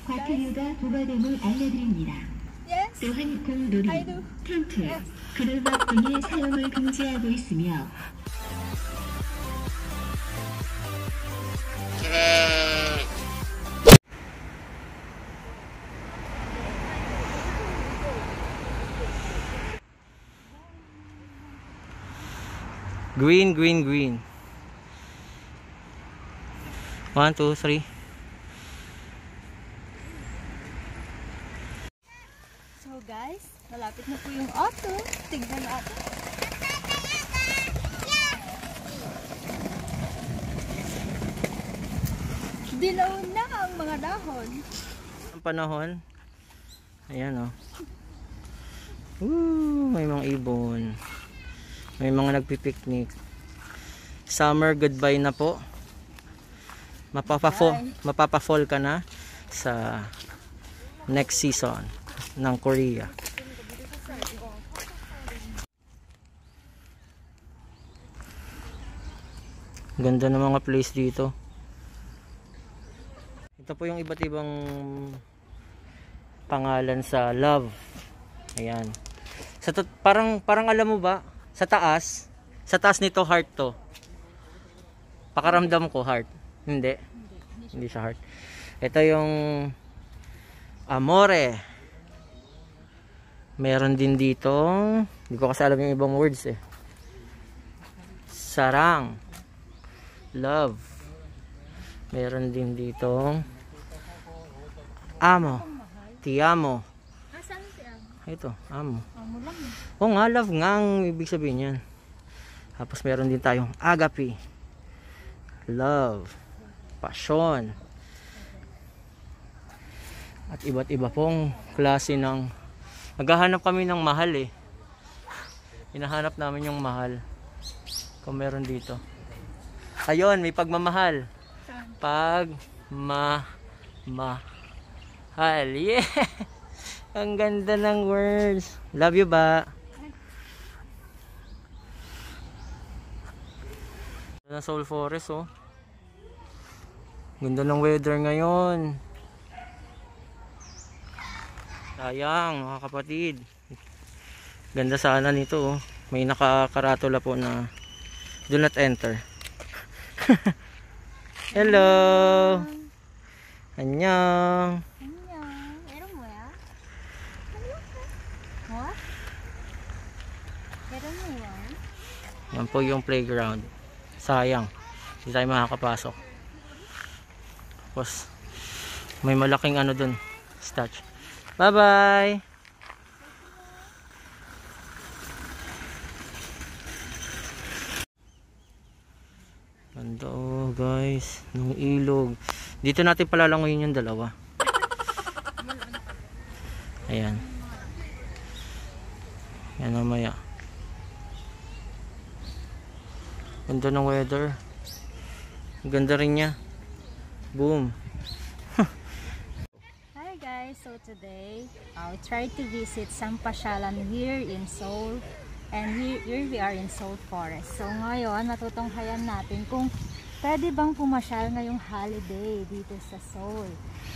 과태료가 부과됨을 알려드립니다. 또한 공놀이, 텐트, 그늘막 등의 사용을 금지하고 있으며 green, green, green. 1, 2, 3. So guys, malapit na po yung auto. Tignan natin. Dilaw na ang mga dahon. Ang panahon. Ayan oh. May mga ibon. May mga nagpipiknik. Summer goodbye na po. Mapapa-fall ka na sa next season ng Korea. Ganda ng mga place dito. Ito po yung iba't ibang pangalan sa love. Ayan. Parang alam mo ba, sa taas nito heart to. Pakaramdam ko heart. Hindi siya heart. Ito yung amore. Meron din dito, hindi ko kasi alam yung ibang words eh. Sarang. Love. Meron din dito amo. Ti amo. Saan ti amo? Ito, amo. Amo lang. O nga, love nga ang ibig sabihin yan. Tapos meron din tayong agape. Love. Passion. At iba't iba pong klase ng naghahanap kami ng mahal eh. Hinahanap namin yung mahal. Kung meron dito. Ayun, may pagmamahal. Pagmamahal. Yeah! Ang ganda ng words. Love you ba? Na Seoul Forest oh. Ganda ng weather ngayon. Sayang mga kapatid. Ganda sana nito oh. May nakakaratula po na do not enter. Hello. Annyeong. Meron mo ya? What? Meron mo yan? Yan po yung playground. Sayang. Hindi tayo makakapasok. Tapos may malaking ano dun. Statue. Bye bye. Ganda oh guys. Nung ilog. Dito natin palalangoyin yung dalawa. Ayan. Yan mamaya. Ganda ng weather. Ganda rin niya. Boom. Hi guys, so today I tried to visit some pasyalan here in Seoul. And here we are in Seoul Forest. So ngayon, matutunghayan natin kung pwede bang pumasyal ngayong holiday dito sa Seoul.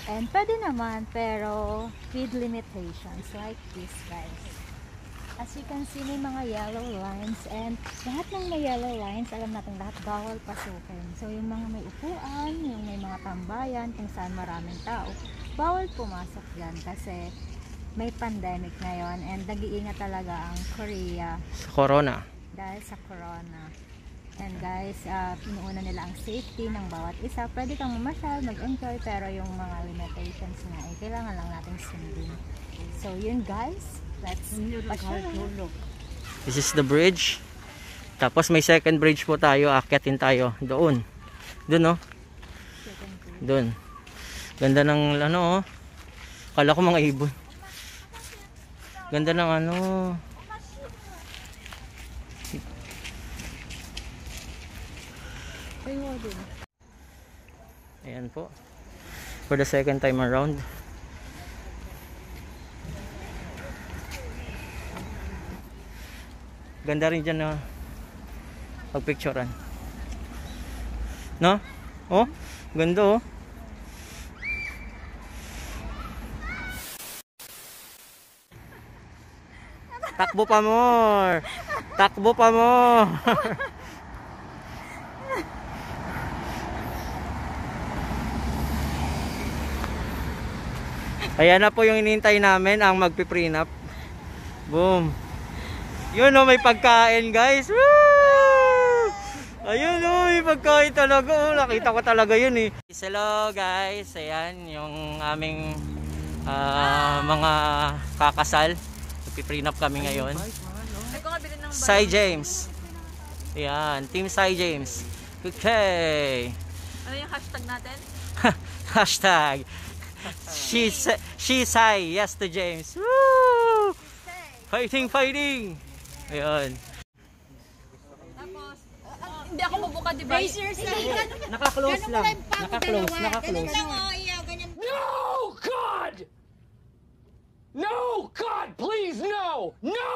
And pwede naman, pero with limitations like this guys. As you can see, may mga yellow lines. And lahat ng may yellow lines, alam natin lahat bawal pasukin. So yung mga may upuan, yung may mga tambayan, kung saan maraming tao, bawal pumasok dyan kasi may pandemic ngayon and nag-iingat talaga ang Korea Sa corona. dahil sa corona. And guys, pinuuna nila ang safety ng bawat isa. Pwede kang mamasyal, mag-enjoy, pero yung mga limitations na kailangan lang natin sundin. So yun guys, let's pasyal. This is the bridge. Tapos may second bridge po tayo. Akyatin tayo doon. Doon oh. Doon. Ganda ng ano oh. Kala ko mga ibon. Ganda ng ano. Ayan po. For the second time around. Ganda rin dyan na pagpicturean. No? Oh, ganda oh. Takbo pa more. Takbo pa more. Ayan na po yung inintay namin, ang magpiprenup. Boom. Yun o, may pagkain guys. Woo! Ayun o, may pagkain talaga. Oh, nakita ko talaga yun eh. Hello guys. Ayan yung aming mga kakasal. Magpiprenup kami ngayon. Cy James. Ayan, Team Cy James. Okay. Ano yung hashtag natin? Hashtag She say yes to James. Woo! Fighting, fighting. Ayun. Tapos, hindi ako mabuka, di ba? Naka-close lang. Naka-close, naka-close. No, God! No, God, please, no! No!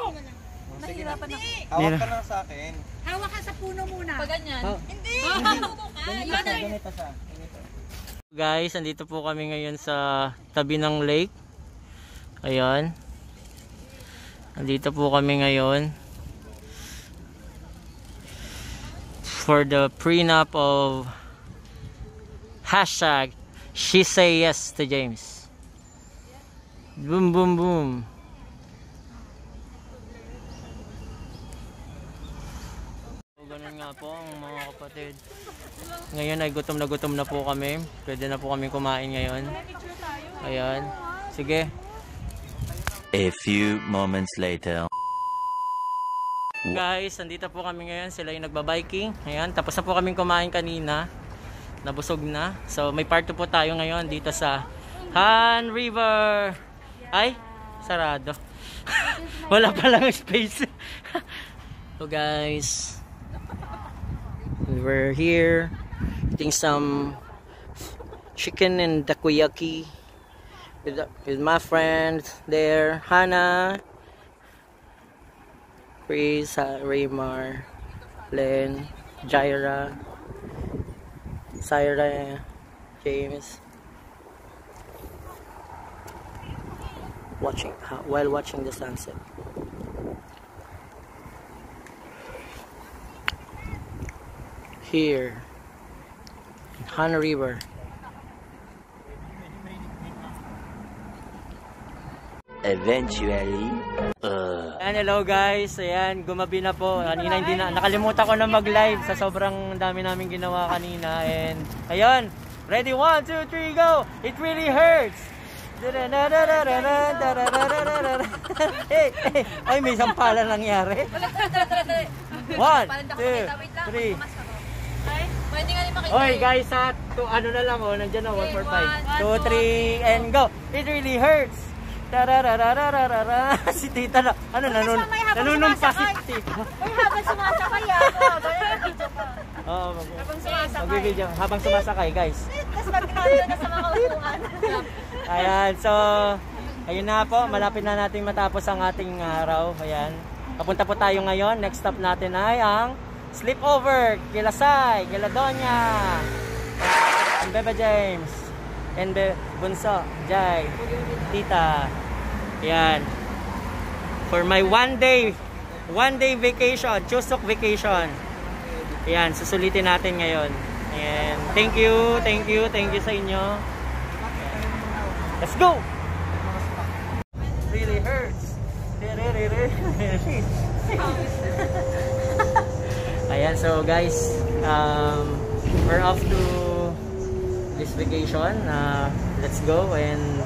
Nahihirapan ako. Hawak ka lang sa akin. Hawak ka sa puno muna. Pag ganyan. Hindi, mabubuka. Ganito siya. Guys, andito po kami ngayon sa tabi ng lake. Ayan. Andito po kami ngayon for the prenup of hashtag She Say Yes to James. Boom, boom, boom. Ganun nga po ang mga kapatid. Ngayon ay gutom na po kami. Pwede na po kami kumain ngayon. Ayan. Sige. A few moments later. Guys, andito po kami ngayon. Sila yung nagbabiking. Ayan. Tapos na po kaming kumain kanina. Nabusog na. So may part 2 po tayo ngayon dito sa Han River. Ay, sarado. Wala pa lang space. So guys, we're here eating some chicken and takoyaki with my friends there, Hannah, Chris, Raymar, Len, Jaira, Syra, James, while watching the sunset. Here in Han River. Eventually, Ayan, hello guys. Ayan, gumabi na po. Kanina hindi na nakalimutan ko na mag-live sa sobrang dami namin ginawa kanina. And ayun, ready 1, 2, 3, go. It really hurts. Hey, hey. Ay, may sampalan nangyari. 1, 2, 3. Pwede nga rin makita. Oy guys, ano na lang oh, nandiyan na 1, 4, 5, 2, 3 and go. It really hurts. Tarararararara. Si tita na, ano, nanunumpa si tita. Uy, habang sumasakay ako. Ganyan ang video ko. Oo, Habang sumasakay. magbibideo habang sumasakay guys. Tapos magkakaroon na sa mga upuan. Ayan, so ayun na po, malapit na natin matapos ang ating araw. Ayan, papunta po tayo ngayon. Next stop natin ay ang sleepover kila Sai, kila Donya, and Beba James, and Bunso, Jai, Tita. Ayan, for my one day vacation, Chuseok vacation. Ayan, susulitin natin ngayon. And thank you sa inyo. Let's go! Really hurts. Ayan, so guys, we're off to this vacation. Let's go and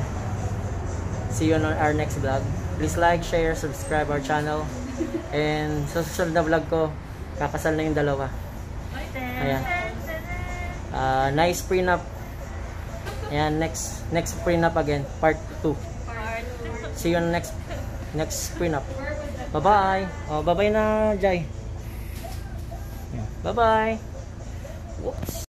see you on our next vlog. Please like, share, subscribe our channel. And sa susunod na vlog ko, kakasal na yung dalawa. Ayan. Nice prenup. Ayan, next prenup again, part 2. See you on next prenup. Bye-bye. Oh, bye-bye na, Jai. Bye-bye. Whoops.